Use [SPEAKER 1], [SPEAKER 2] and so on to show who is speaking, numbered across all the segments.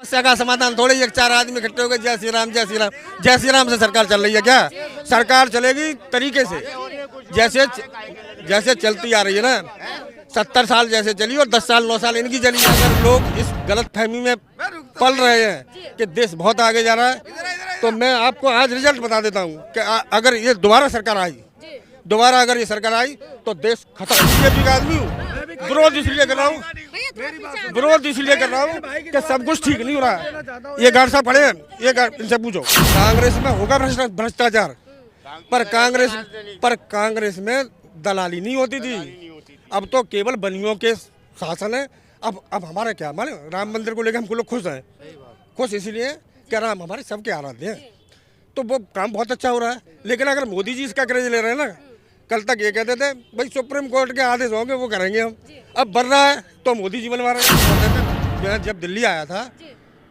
[SPEAKER 1] समस्या का समाधान थोड़ी एक चार आदमी इकट्ठे हो गए जय श्री राम जय श्री राम जय श्री राम से सरकार चल रही है क्या? सरकार चलेगी तरीके से, जैसे जैसे चलती आ रही है ना, 70 साल जैसे चली और 10 साल 9 साल इनकी चली। अगर लोग इस गलत फहमी में पल रहे हैं कि देश बहुत आगे जा रहा है, तो मैं आपको आज रिजल्ट बता देता हूँ कि अगर ये दोबारा सरकार आई, दोबारा अगर ये सरकार आई तो देश खत्म। बीजेपी का आदमी हूँ, विरोध इसलिए कर रहा हूँ, विरोध इसलिए कर रहा हूँ कि सब कुछ ठीक नहीं हो रहा है। ये गार्ड साहब खड़े हैं, ये इनसे पूछो कांग्रेस में होगा भ्रष्टाचार, पर कांग्रेस में दलाली नहीं होती थी। अब तो केवल बनियों के शासन है। अब हमारा क्या माने, राम मंदिर को लेकर हम लोग खुश हैं, खुश इसलिए कि राम हमारे सबके आराध्य हैं, तो वो काम बहुत अच्छा हो रहा है। लेकिन अगर मोदी जी इसका क्रेज ले रहे हैं ना, कल तक ये कहते थे भाई सुप्रीम कोर्ट के आदेश होंगे वो करेंगे हम, अब बढ़ रहा है तो मोदी जी बनवा रहे हैं। मैं जब दिल्ली आया था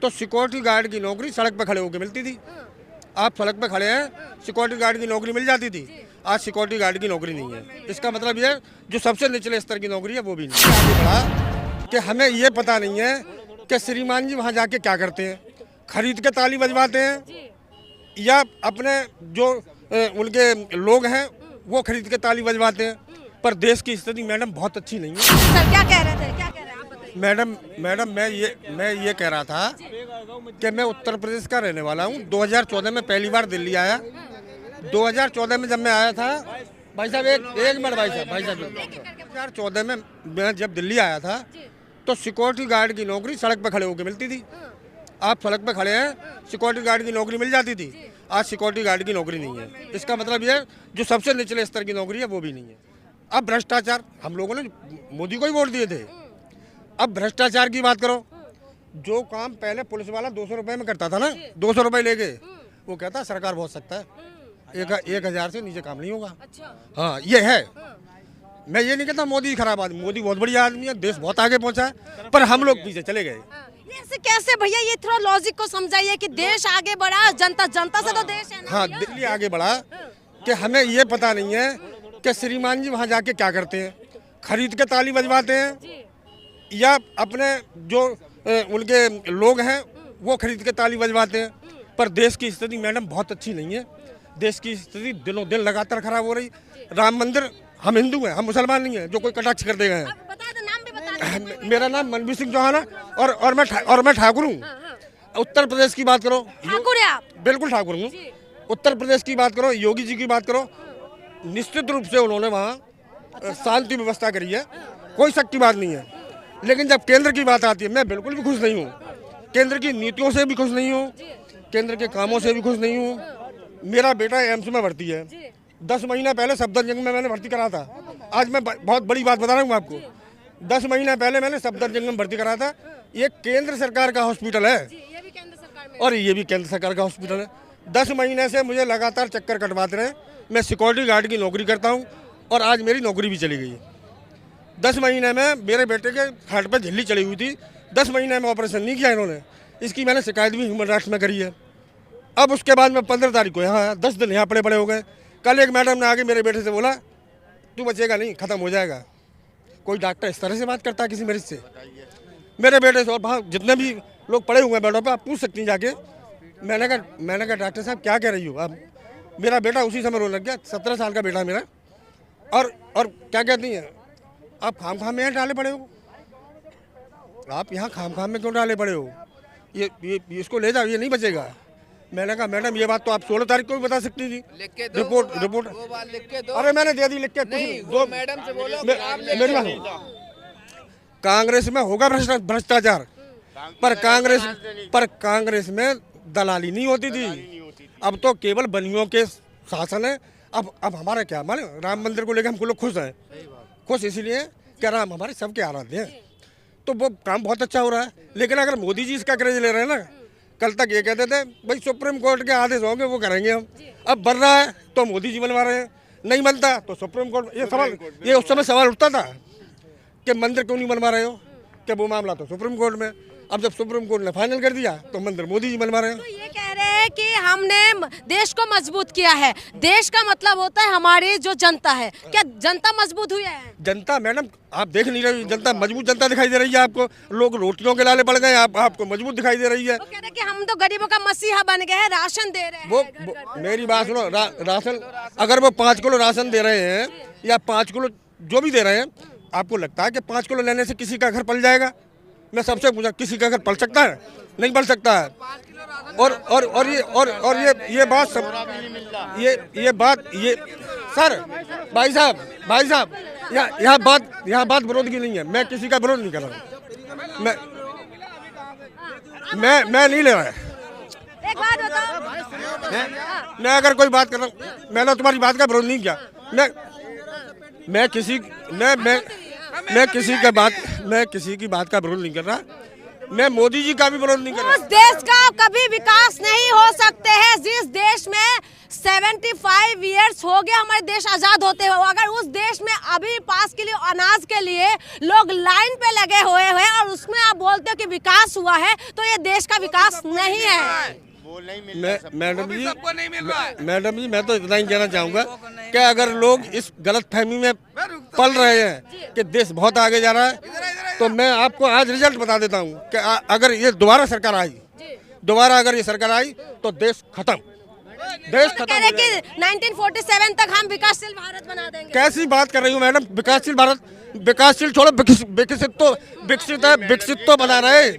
[SPEAKER 1] तो सिक्योरिटी गार्ड की नौकरी सड़क पर खड़े होकर मिलती थी। आप सड़क पर खड़े हैं, सिक्योरिटी गार्ड की नौकरी मिल जाती थी। आज सिक्योरिटी गार्ड की नौकरी नहीं है। इसका मतलब ये जो सबसे निचले स्तर की नौकरी है वो भी नहीं। आगे बढ़ा कि हमें ये पता नहीं है कि श्रीमान जी वहाँ जाके क्या करते हैं, खरीद के ताली बजवाते हैं या अपने जो उनके लोग हैं वो खरीद के ताली बजवाते हैं। पर देश की स्थिति मैडम बहुत अच्छी नहीं है।
[SPEAKER 2] सर क्या कह रहे थे, क्या कह रहे हैं आप बताइए।
[SPEAKER 1] मैडम मैं ये कह रहा था कि मैं उत्तर प्रदेश का रहने वाला हूँ। 2014 में पहली बार दिल्ली आया। 2014 में जब मैं आया था, भाई साहब एक मिनट भाई साहब 2014 में मैं जब दिल्ली आया था तो सिक्योरिटी गार्ड की नौकरी सड़क पर खड़े होकर मिलती थी। आप सड़क पर खड़े हैं, सिक्योरिटी गार्ड की नौकरी मिल जाती थी। आज सिक्योरिटी गार्ड की नौकरी नहीं है। इसका मतलब ये जो सबसे निचले स्तर की नौकरी है वो भी नहीं है। अब भ्रष्टाचार, हम लोगों ने मोदी को ही वोट दिए थे। अब भ्रष्टाचार की बात करो, जो काम पहले पुलिस वाला 200 रुपये में करता था ना, 200 रुपये लेके वो कहता सरकार बहुत सकता है, 1000 से नीचे काम नहीं होगा। हाँ ये है। मैं ये नहीं कहता मोदी खराब आदमी, मोदी बहुत बढ़िया आदमी है, देश बहुत आगे पहुंचा है, पर हम लोग पीछे चले गए।
[SPEAKER 2] ऐसे कैसे भैया, ये थोड़ा लॉजिक को समझाइए कि देश आगे बढ़ा, जनता से तो देश है ना।
[SPEAKER 1] हाँ दिल्ली आगे बढ़ा कि हमें ये पता नहीं है कि श्रीमान जी वहाँ जाके क्या करते हैं, खरीद के ताली बजवाते हैं या अपने जो उनके लोग हैं वो खरीद के ताली बजवाते हैं। पर देश की स्थिति मैडम बहुत अच्छी नहीं है। देश की स्थिति दिनों दिन लगातार खराब हो रही। राम मंदिर, हम हिंदू हैं, हम मुसलमान नहीं हैं जो कोई कटाक्ष कर देगा। मेरा नाम मनवीर सिंह चौहान है और मैं ठाकुर हूँ। उत्तर प्रदेश की बात करो,
[SPEAKER 2] ठाकुर है आप?
[SPEAKER 1] बिल्कुल ठाकुर हूँ। उत्तर प्रदेश की बात करो, योगी जी की बात करो, निश्चित रूप से उन्होंने वहाँ शांति व्यवस्था करी है, कोई शक की बात नहीं है। लेकिन जब केंद्र की बात आती है, मैं बिल्कुल भी खुश नहीं हूँ। केंद्र की नीतियों से भी खुश नहीं हूँ, केंद्र के कामों से भी खुश नहीं हूँ। मेरा बेटा एम्स में भर्ती है। 10 महीना पहले सफदरजंग में मैंने भर्ती करा था। आज मैं बहुत बड़ी बात बता रहा हूँ आपको, 10 महीना पहले मैंने सफदरजंग में भर्ती करा था। ये केंद्र सरकार का हॉस्पिटल है और ये भी केंद्र सरकार का हॉस्पिटल है। 10 महीने से मुझे लगातार चक्कर कटवाते रहे। मैं सिक्योरिटी गार्ड की नौकरी करता हूँ और आज मेरी नौकरी भी चली गई। 10 महीने में मेरे बेटे के हार्ट पर झिल्ली चढ़ी हुई थी, 10 महीने में ऑपरेशन नहीं किया इन्होंने। इसकी मैंने शिकायत भी ह्यूमन राइट्स में करी है। अब उसके बाद मैं 15 तारीख को यहाँ आया, 10 दिन यहाँ पड़े हो गए। कल एक मैडम ने आके मेरे बेटे से बोला तू बचेगा नहीं, ख़त्म हो जाएगा। कोई डॉक्टर इस तरह से बात करता है किसी मरीज से? मेरे बेटे से और वहाँ जितने भी लोग पड़े हुए हैं बेडों पर, आप पूछ सकती हैं जाके। मैंने कहा डॉक्टर साहब क्या कह रही हो आप? मेरा बेटा उसी समय रोने लग गया, 17 साल का बेटा मेरा। और क्या कहती हैं आप खाम में यहाँ डाले पड़े हो, आप यहाँ खाम में क्यों डाले पड़े हो? ये इसको ले जाओ, ये नहीं बचेगा। मैंने कहा मैडम ये बात तो आप 16 तारीख को भी बता सकती थी। रिपोर्ट
[SPEAKER 3] वो बात लिख के दो।
[SPEAKER 1] अरे मैंने दे दी लिख के।
[SPEAKER 3] दो मैडम से बोलो
[SPEAKER 1] मेरी बात, कांग्रेस में होगा भ्रष्टाचार, पर कांग्रेस में दलाली नहीं होती थी। अब तो केवल बनियों के शासन है। अब हमारा क्या माने, राम मंदिर को लेकर हम लोग खुश हैं, खुश इसलिए कि राम हमारे सबके आराध्य हैं, तो वो काम बहुत अच्छा हो रहा है। लेकिन अगर मोदी जी इसका क्रेज ले रहे हैं ना, कल तक ये कहते थे भाई सुप्रीम कोर्ट के आदेश होंगे वो करेंगे हम, अब बढ़ रहा है तो मोदी जी बनवा रहे हैं, नहीं बनता तो सुप्रीम कोर्ट। ये उस समय सवाल उठता था कि मंदिर क्यों नहीं बनवा रहे हो, कि वो मामला तो सुप्रीम कोर्ट में। अब जब सुप्रीम कोर्ट ने फाइनल कर दिया तो मंदिर मोदी जी बनवा रहे हैं।
[SPEAKER 2] तो ये कह रहे हैं हैं कि हमने देश को मजबूत किया है। देश का मतलब होता है हमारी जो जनता है। क्या जनता मजबूत हुई है?
[SPEAKER 1] जनता मैडम आप देख नहीं रही, जनता मजबूत जनता दिखाई दे रही है आपको। लोग रोटियों के लाले पड़ गए, आपको मजबूत दिखाई दे रही है।
[SPEAKER 2] वो कह रहे हैं कि हम तो गरीबों का मसीहा बन गए हैं, राशन दे रहे हैं।
[SPEAKER 1] वो मेरी बात सुनो, राशन अगर वो 5 किलो राशन दे रहे हैं या 5 किलो जो भी दे रहे हैं, आपको लगता है कि 5 किलो लेने से किसी का घर पल जाएगा? मैं सबसे पूछा, किसी का घर पल सकता है? नहीं पल सकता है। और ये बात सब ये सर भाई साहब यहाँ बात विरोध की नहीं है। मैं किसी का विरोध नहीं कर रहा हूँ। मैं नहीं ले रहा है।
[SPEAKER 2] एक बात बताओ,
[SPEAKER 1] मैं अगर कोई बात कर रहा हूँ, मैंने तुम्हारी बात का विरोध नहीं किया। मैं किसी की बात का विरोध नहीं कर रहा। मैं मोदी जी का भी विरोध नहीं कर रहा।
[SPEAKER 2] उस देश का कभी विकास नहीं हो सकते हैं जिस देश में 75 ईयर्स हो गया हमारे देश आजाद होते हुए। अगर उस देश में अभी 5 किलो अनाज के लिए लोग लाइन पे लगे हुए हैं और उसमें आप बोलते हो कि विकास हुआ है, तो ये देश का विकास नहीं है।
[SPEAKER 1] मैडम जी मैं तो इतना ही कहना चाहूँगा कि अगर लोग इस गलत फहमी में पल रहे हैं कि देश बहुत आगे जा रहा है, तो मैं आपको आज रिजल्ट बता देता हूँ कि अगर ये दोबारा सरकार अगर ये सरकार आई तो देश खत्म।
[SPEAKER 2] कह रहे कि 1947 तक हम विकासशील भारत बना देंगे।
[SPEAKER 1] कैसी बात कर रही हूँ मैडम? विकासशील भारत, विकासशील छोड़ो, विकसित तो बना रहे,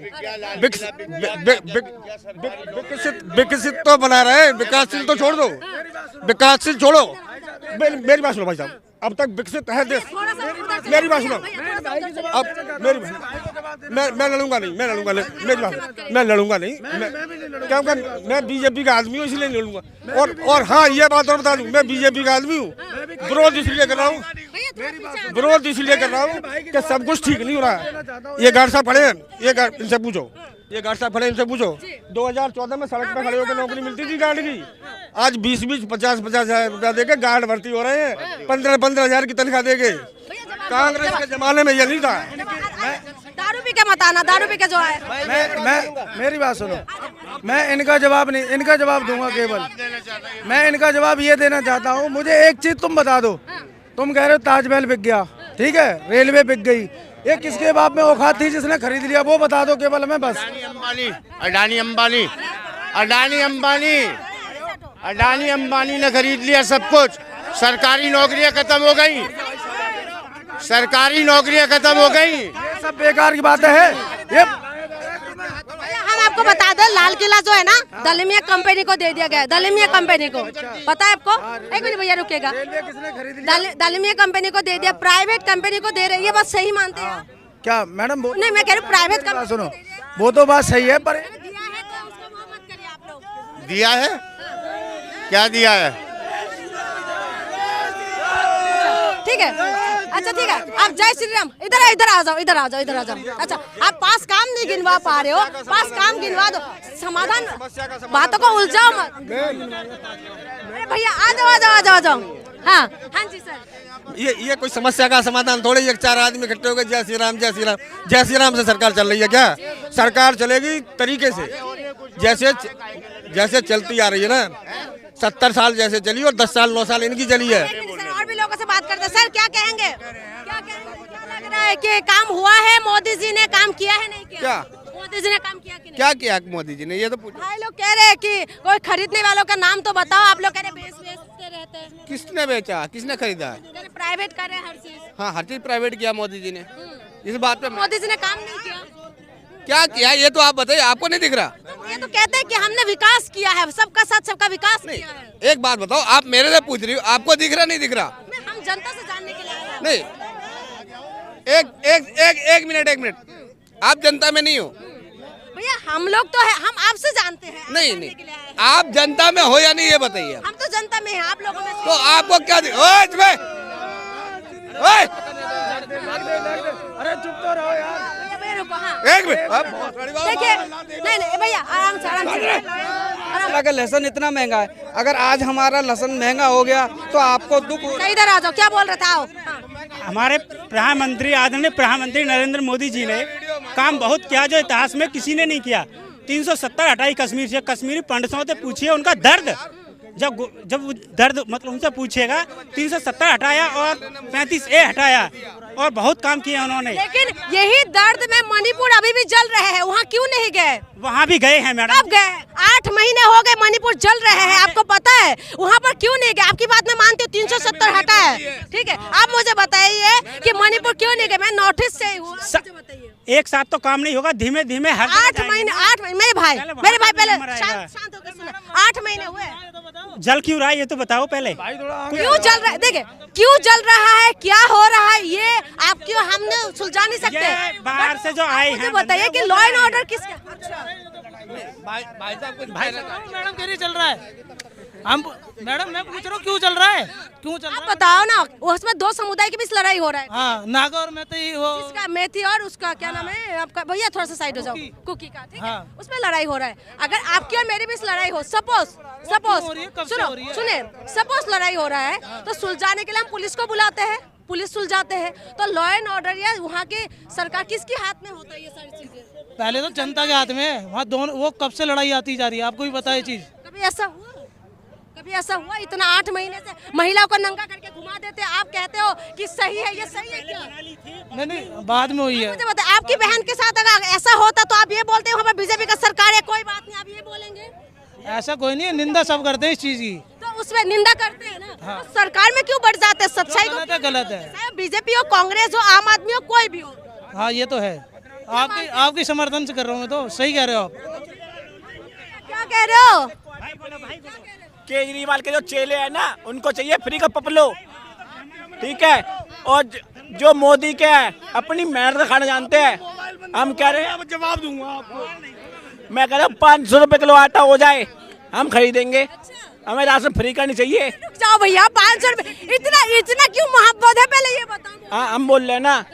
[SPEAKER 1] विकसित तो बना रहे। विकासशील तो छोड़ दो, विकासशील छोड़ो। मेरी बात सुनो भाई साहब, अब तक विकसित है देश। मेरी बात सुनो, अब मैं लड़ूंगा नहीं, मेरी बात मैं लड़ूंगा नहीं, क्योंकि मैं बीजेपी का आदमी हूँ, इसलिए नहीं लड़ूंगा। और हाँ, ये बात और बता दूं, मैं बीजेपी का आदमी हूँ। विरोध इसलिए कर रहा हूँ कि सब कुछ ठीक नहीं हो रहा है। ये गार्ड साहब खड़े हैं, इनसे पूछो, ये गार्ड साहब खड़े, इनसे पूछो 2014 में सड़क पे खड़े होकर नौकरी मिलती थी गार्ड की। आज 20-20, 50-50 हजार रुपया देके गार्ड भर्ती हो रहे हैं, 15-15 हजार की तनख्वाह देके। कांग्रेस के जमाने में ये नहीं था।
[SPEAKER 2] दारू पी के मत आना, दारू पी के जो है।
[SPEAKER 4] मेरी बात सुनो, मैं इनका जवाब दूंगा। केवल मैं इनका जवाब ये देना चाहता हूँ, मुझे एक चीज तुम बता दो। तुम कह रहे हो ताजमहल बिक गया, ठीक है, रेलवे बिक गई, ये किसके बाप में औकात थी जिसने खरीद लिया? वो बता दो केवल हमें बस।
[SPEAKER 5] अडानी अंबानी ने खरीद लिया सब कुछ। सरकारी नौकरियां खत्म हो गई,
[SPEAKER 4] ये सब बेकार की बातें हैं। ये
[SPEAKER 2] हम आपको बता दें, लाल किला जो है ना, दालमिया कंपनी को दे दिया गया। दालमिया कंपनी को पता है आपको? एक मिनट भैया रुकेगा।
[SPEAKER 4] किसने खरीद लिया?
[SPEAKER 2] दालमिया कंपनी को दे दिया, प्राइवेट कंपनी को दे रही है। ये बात सही मानते हैं आप?
[SPEAKER 4] क्या मैडम?
[SPEAKER 2] नहीं, मैं कह रही हूँ प्राइवेट कंपनी।
[SPEAKER 4] सुनो, वो तो बात सही है, पर
[SPEAKER 2] दिया है तो उसको वो मत करिए आप लोग।
[SPEAKER 5] दिया है, क्या दिया है?
[SPEAKER 2] ठीक है, अच्छा ठीक है। आप जय श्री राम, इधर आ जाओ। अच्छा, आप पास काम नहीं गिनवा पा रहे हो, पास काम गिनवा दो। समाधान, बातों को उलझाओ मत। अरे भैया आ जाओ। हाँ जी सर।
[SPEAKER 1] ये कोई समस्या का समाधान थोड़े ही 4 आदमी इकट्ठे हो गए जय श्री राम से सरकार चल रही है क्या? सरकार चलेगी तरीके से, जैसे चलती आ रही है ना। 70 साल जैसे चली और 10 साल 9 साल इनकी चली है।
[SPEAKER 2] और भी लोगों से बात करते हैं। सर क्या कहेंगे? क्या लग रहा है कि काम हुआ है? मोदी जी ने काम किया है, नहीं किया?
[SPEAKER 5] क्या
[SPEAKER 2] मोदी जी ने काम किया कि नहीं?
[SPEAKER 5] क्या किया मोदी जी ने, ये तो पूछो।
[SPEAKER 2] भाई लोग कह रहे हैं कि कोई खरीदने वालों का नाम तो बताओ। आप लोग कह रहे बेचते रहते हैं।
[SPEAKER 5] किसने बेचा, किसने खरीदा?
[SPEAKER 2] प्राइवेट कर रहे हैं हर चीज।
[SPEAKER 5] हाँ, हर चीज प्राइवेट किया मोदी जी ने। इस बात पे
[SPEAKER 2] मोदी जी ने काम नहीं किया।
[SPEAKER 5] क्या किया ये तो आप बताइए, आपको नहीं दिख रहा?
[SPEAKER 2] ये तो कहते हैं कि हमने विकास किया है, सबका साथ सबका विकास किया है।
[SPEAKER 5] एक बात बताओ, आप मेरे से पूछ रही हो, आपको दिख रहा नहीं दिख रहा?
[SPEAKER 2] हम जनता से जानने के लिए आए हैं।
[SPEAKER 5] नहीं, एक मिनट, आप जनता में नहीं हो
[SPEAKER 2] भैया। हम लोग तो है, हम आपसे जानते हैं।
[SPEAKER 5] नहीं, आप जनता में हो या नहीं ये बताइए।
[SPEAKER 2] हम तो जनता में हैं, आप लोगों में
[SPEAKER 5] तो आपको क्या
[SPEAKER 4] अरे चुप तो रहो यार।
[SPEAKER 5] एक मिनट,
[SPEAKER 2] देखिए, नहीं भैया, आराम से।
[SPEAKER 6] अगर लहसुन इतना महंगा है, अगर आज हमारा लहसुन महंगा हो गया तो आपको दुख हो।
[SPEAKER 2] इधर आ जाओ, क्या बोल रहे थे? आओ।
[SPEAKER 7] हमारे आदरणीय प्रधानमंत्री नरेंद्र मोदी जी ने काम बहुत किया जो इतिहास में किसी ने नहीं किया। 370 हटाई कश्मीर से। कश्मीरी पंडितों से पूछिए उनका दर्द, जब वो दर्द मतलब उनसे पूछेगा। 370 हटाया और 35A हटाया और बहुत काम किए उन्होंने।
[SPEAKER 2] लेकिन यही दर्द में मणिपुर अभी भी जल रहे हैं, वहाँ क्यों नहीं गए?
[SPEAKER 7] वहाँ भी गए हैं मैडम।
[SPEAKER 2] कब गए? 8 महीने हो गए मणिपुर जल रहे हैं, आपको पता है? वहाँ पर क्यों नहीं गए? आपकी बात मैं मानती हूँ, 370 हटा है, ठीक है। आप मुझे बताइए कि मणिपुर क्यों नहीं गए? मैं नॉर्थ ईस्ट से हूँ, मुझे बताइए।
[SPEAKER 7] एक साथ तो काम नहीं होगा, धीमे धीमे हर
[SPEAKER 2] 8 महीने मेरे भाई पहले शांत होकर सुनो। 8 महीने हुए,
[SPEAKER 7] जल क्यों रहा है ये तो बताओ पहले।
[SPEAKER 2] क्यों जल रहा है? देखिए क्यों जल रहा है, क्या हो रहा है, ये आप क्यों हमने सुलझा नहीं सकते?
[SPEAKER 7] बाहर से जो आए हैं,
[SPEAKER 2] बताइए कि लॉ एंड ऑर्डर किसके?
[SPEAKER 3] भाई साहब कुछ
[SPEAKER 8] मैडम कह रही चल रहा है। हम मैडम मैं पूछ रहा हूँ क्यों चल रहा है, क्यों चल रहा है?
[SPEAKER 2] बताओ ना, उसमें 2 समुदाय के बीच लड़ाई हो रहा है।
[SPEAKER 8] हाँ, नागा और मैती वो
[SPEAKER 2] इसका मेथी और उसका क्या नाम है आपका? भैया थोड़ा सा साइड हो जाओ, कुकी का, ठीक है।
[SPEAKER 8] हाँ।
[SPEAKER 2] उसमें लड़ाई हो रहा है। अगर आपकी और मेरी बीच लड़ाई हो, सपोज सुनिए, सपोज लड़ाई हो रहा है तो सुलझाने के लिए हम पुलिस को बुलाते हैं, पुलिस सुलझाते हैं। तो लॉ एंड ऑर्डर या वहाँ की सरकार किसके हाथ में होता है ये सारी चीजें?
[SPEAKER 8] पहले तो जनता के हाथ में है। वहाँ दोनों वो कब से लड़ाई आती जा रही है, आपको भी पता है चीज।
[SPEAKER 2] कभी ऐसा हुआ? कभी ऐसा हुआ? इतना 8 महीने से महिला को नंगा करके घुमा देते, आप कहते हो कि सही है, ये सही है क्या?
[SPEAKER 8] नहीं, बाद में हुई है।
[SPEAKER 2] मुझे बताइए, आपकी बहन के साथ अगर ऐसा होता तो आप ये बोलते हो वहाँ पर बीजेपी का सरकार है, कोई बात नहीं, आप ये बोलेंगे?
[SPEAKER 8] ऐसा कोई नहीं है, निंदा सब करते हैं इस चीज की।
[SPEAKER 2] तो उसमें निंदा करते हैं ना। हाँ। तो सरकार में क्यों बढ़ जाते हैं? सच्चाई को
[SPEAKER 8] गलत है।
[SPEAKER 2] बीजेपी हो, कांग्रेस हो, आम आदमी हो, कोई भी हो।
[SPEAKER 8] हाँ ये तो है, आपके समर्थन से कर रहा हूँ मैं तो। सही कह रहे हो आप।
[SPEAKER 2] क्या कह रहे हो?
[SPEAKER 9] केजरीवाल के जो चेले हैं ना, उनको चाहिए फ्री का पपलो, ठीक है। और जो मोदी के हैं, अपनी मेहनत का खाना जानते हैं। हम कह रहे हैं, जवाब दूंगा आपको। मैं कह रहा हूँ 500 रुपए किलो आटा हो जाए, हम खरीदेंगे। हमें राशन फ्री का नहीं चाहिए।
[SPEAKER 2] जाओ भैया, 500 रुपए, इतना क्यों मोहब्बत है पहले ये बताओ।
[SPEAKER 9] हाँ, हम बोल रहे हैं ना,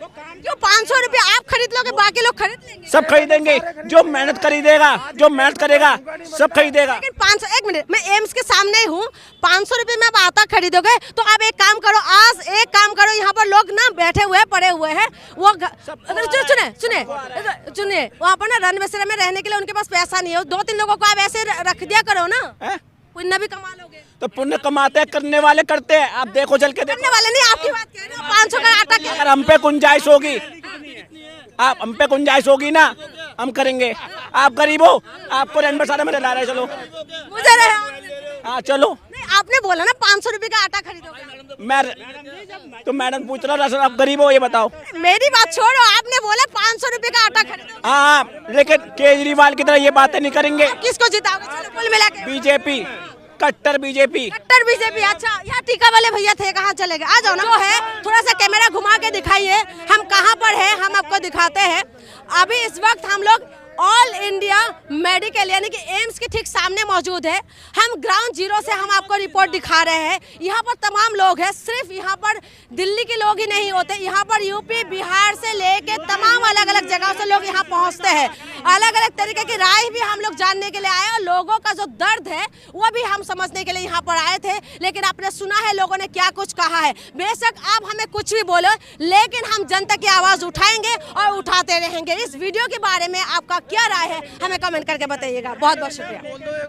[SPEAKER 2] क्यों 500 रुपए आप खरीद लोगे, बाकी लोग खरीद लेंगे?
[SPEAKER 9] सब खरीदेंगे, जो मेहनत खरीदेगा, जो मेहनत करेगा सब खरीदेगा।
[SPEAKER 2] लेकिन 500, एक मिनट, मैं एम्स के सामने ही हूँ। 500 रुपए में आप आटा खरीदोगे तो आप एक काम करो, आज एक काम करो, यहाँ पर लोग ना बैठे हुए पड़े हुए हैं, वो सुने वहाँ पर ना रन बसेरा में रहने के लिए उनके पास पैसा नहीं है। 2-3 लोगों को आप ऐसे रख दिया करो ना, पुण्य भी कमा लोगे।
[SPEAKER 9] तो पुण्य कमाते हैं, करने वाले करते हैं। आप देखो, चल के
[SPEAKER 2] करने वाले नहीं, आपकी बात कह रहे हो। 500 का आटा
[SPEAKER 9] अगर हम पे गुंजाइश होगी, आप हम पे गुंजाइश होगी ना, हम करेंगे। आप गरीब हो, आपको रन बसारा में ला रहे, चलो
[SPEAKER 2] मुझे
[SPEAKER 9] हाँ चलो।
[SPEAKER 2] नहीं, आपने बोला ना 500 रुपए का आटा खरीदोगे।
[SPEAKER 9] मैं तो मैडम पूछ रहा था, आप गरीब हो ये बताओ।
[SPEAKER 2] मेरी बात छोड़ो, आपने बोला 500 रुपए का आटा खरीदोगे।
[SPEAKER 9] हाँ, लेकिन केजरीवाल की तरह ये बातें नहीं करेंगे।
[SPEAKER 2] किसको जिताओगे? चलो कुल मिला के
[SPEAKER 9] बीजेपी, कट्टर बीजेपी।
[SPEAKER 2] कट्टर बीजेपी। अच्छा, यहाँ टीका वाले भैया थे, कहाँ चले गए? आ जाओ ना। जो है थोड़ा सा कैमरा घुमा के दिखाइए, हम कहाँ पर है, हम आपको दिखाते हैं। अभी इस वक्त हम लोग ऑल इंडिया मेडिकल यानी कि एम्स के ठीक सामने मौजूद है। हम ग्राउंड जीरो से हम आपको रिपोर्ट दिखा रहे हैं। यहाँ पर तमाम लोग हैं, सिर्फ यहाँ पर दिल्ली के लोग ही नहीं होते, यहाँ पर यूपी बिहार से लेके तमाम अलग अलग जगहों से लोग यहाँ पहुँचते हैं। अलग अलग तरीके की राय भी हम लोग जानने के लिए आए और लोगों का जो दर्द है वो भी हम समझने के लिए यहाँ पर आए थे। लेकिन आपने सुना है लोगों ने क्या कुछ कहा है। बेशक आप हमें कुछ भी बोलो, लेकिन हम जनता की आवाज़ उठाएंगे और उठाते रहेंगे। इस वीडियो के बारे में आपका क्या राय है हमें कमेंट करके बताइएगा। बहुत बहुत शुक्रिया।